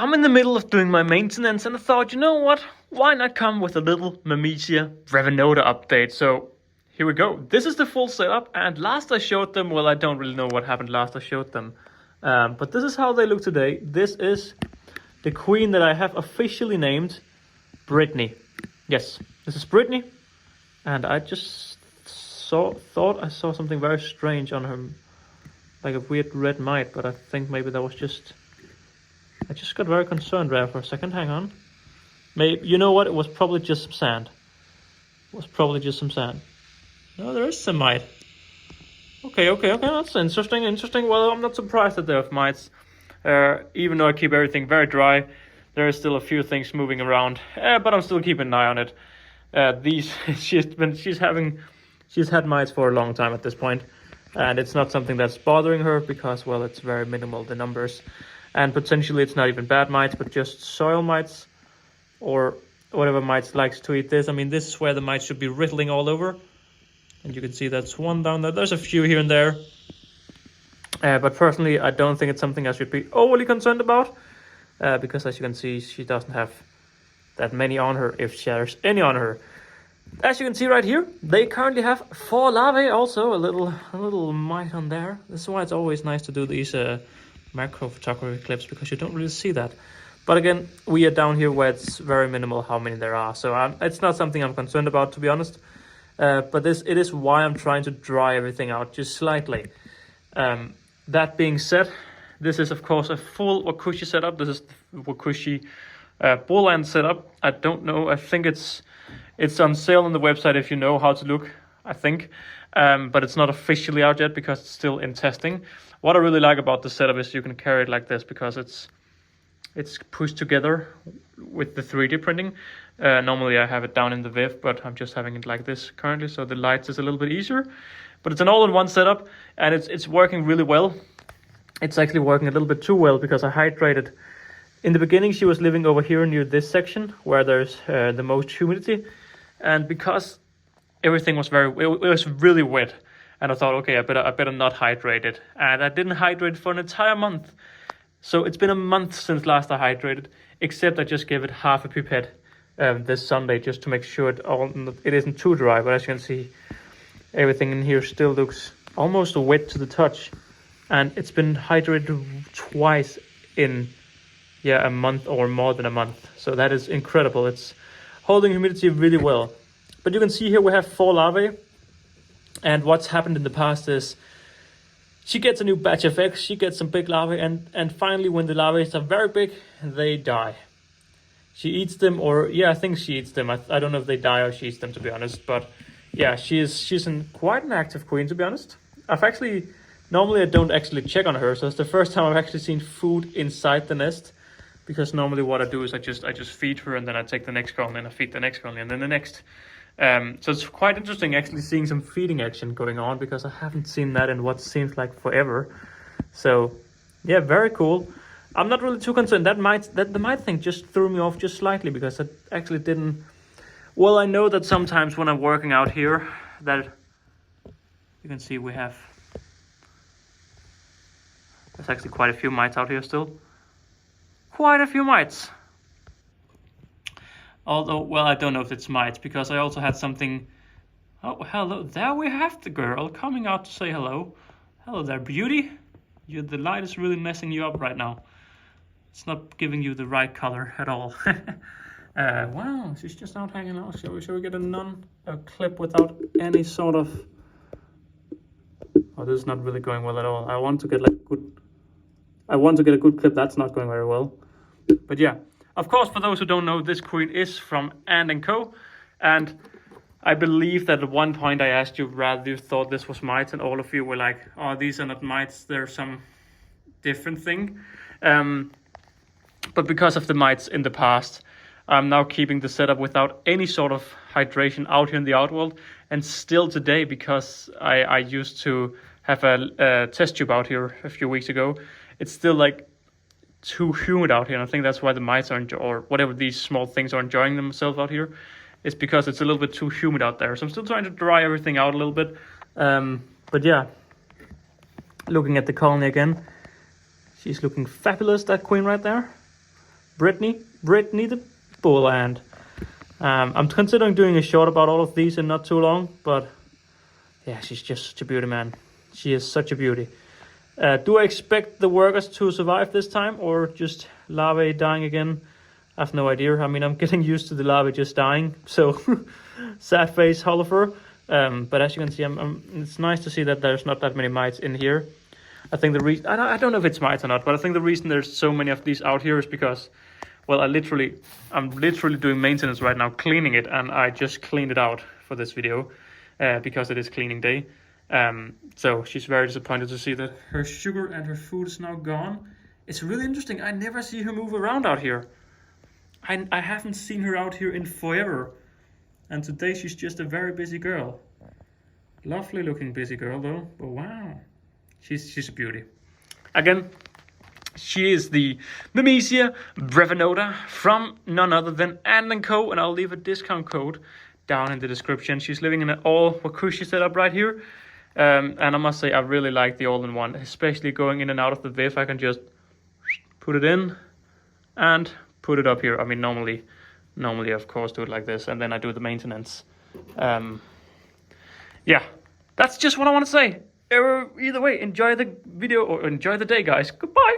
I'm in the middle of doing my maintenance and I thought, you know what? Why not come with a little myrmecia brevinoda update? So here we go. This is the full setup, and last I showed them, well, I don't really know what happened last I showed them. But this is how they look today. This is the queen that I have officially named Brittany. Yes, this is Brittany. And I just thought I saw something very strange on her, like a weird red mite, but I think maybe that was just... I just got very concerned there for a second. Hang on. Maybe, you know what? It was probably just some sand. No, there is some mite. Okay. That's interesting. Well, I'm not surprised that there are mites. Even though I keep everything very dry, there are still a few things moving around. But I'm still keeping an eye on it. She's had mites for a long time at this point, and it's not something that's bothering her because, well, it's very minimal, the numbers. And potentially it's not even bad mites, but just soil mites or whatever mites likes to eat this. I mean, this is where the mites should be riddling all over. And you can see that's one down there. There's a few here and there. But personally, I don't think it's something I should be overly concerned about. Because as you can see, she doesn't have that many on her, if there's any on her. As you can see right here, they currently have 4 larvae, also a little mite on there. This is why it's always nice to do these macro photography clips, because you don't really see that. But again, we are down here where it's very minimal how many there are, so it's not something I'm concerned about, to be honest. But it is why I'm trying to dry everything out just slightly. That being said, this is of course a full Wakooshi setup. This is the Wakooshi bull end setup. I don't know, I think it's on sale on the website if you know how to look, I think. But it's not officially out yet because it's still in testing. What I really like about the setup is you can carry it like this because it's pushed together with the 3D printing. Normally I have it down in the Viv, but I'm just having it like this currently, so the lights is a little bit easier. But it's an all-in-one setup, and it's working really well. It's actually working a little bit too well because I hydrated. In the beginning she was living over here near this section where there's the most humidity, and because everything was it was really wet, and I thought, okay, I better not hydrate it, and I didn't hydrate for an entire month. So it's been a month since last I hydrated, except I just gave it half a pipette this Sunday just to make sure it isn't too dry. But as you can see, everything in here still looks almost wet to the touch, and it's been hydrated twice in a month or more than a month. So that is incredible. It's holding humidity really well. But you can see here we have 4 larvae. And what's happened in the past is she gets a new batch of eggs, she gets some big larvae, and finally when the larvae are very big, they die. She eats them, or I think she eats them. I don't know if they die or she eats them, to be honest. But yeah, she's quite an active queen, to be honest. Normally I don't actually check on her, so it's the first time I've actually seen food inside the nest. Because normally what I do is I just feed her, and then I take the next colony, and I feed the next colony, and then the next. So it's quite interesting actually seeing some feeding action going on, because I haven't seen that in what seems like forever. So yeah, very cool. I'm not really too concerned. The mite thing just threw me off just slightly, because I actually didn't. Well, I know that sometimes when I'm working out here, that you can see there's actually quite a few mites out here still. Quite a few mites. Although, well, I don't know if it's mites, because I also had something... Oh, hello. There we have the girl coming out to say hello. Hello there, beauty. The light is really messing you up right now. It's not giving you the right color at all. Wow, she's just out hanging out. Shall we get a clip without any sort of... Oh, this is not really going well at all. I want to get a good clip. That's not going very well. But yeah. Of course, for those who don't know, this queen is from Antandco, and I believe that at one point I asked you whether you thought this was mites, and all of you were like, oh, these are not mites, they're some different thing. But because of the mites in the past, I'm now keeping the setup without any sort of hydration out here in the outworld, and still today, because I used to have a test tube out here a few weeks ago, it's still like too humid out here, and I think that's why the mites are or whatever these small things are enjoying themselves out here. It's because it's a little bit too humid out there. So I'm still trying to dry everything out a little bit. But yeah, looking at the colony again, she's looking fabulous, that queen right there. Brittany the bull ant. I'm considering doing a short about all of these and not too long, but yeah, she's just such a beauty, man. She is such a beauty. Do I expect the workers to survive this time, or just larvae dying again? I have no idea. I mean, I'm getting used to the larvae just dying, so sad face Holleufer. But as you can see, it's nice to see that there's not that many mites in here. I think the reason, I don't know if it's mites or not, but I think the reason there's so many of these out here is because, well, I'm literally doing maintenance right now, cleaning it, and I just cleaned it out for this video because it is cleaning day. So she's very disappointed to see that her sugar and her food is now gone. It's really interesting. I never see her move around out here. I haven't seen her out here in forever. And today she's just a very busy girl. Lovely looking busy girl though. But wow. She's a beauty. Again, she is the myrmecia brevinoda from none other than Antandco, and I'll leave a discount code down in the description. She's living in an all Wakooshi setup right here. And I must say I really like the all-in-one, especially going in and out of the viv. I can just put it in and put it up here. I mean, normally of course do it like this, and then I do the maintenance. Yeah, that's just what I want to say. Either way, enjoy the video or enjoy the day, guys. Goodbye.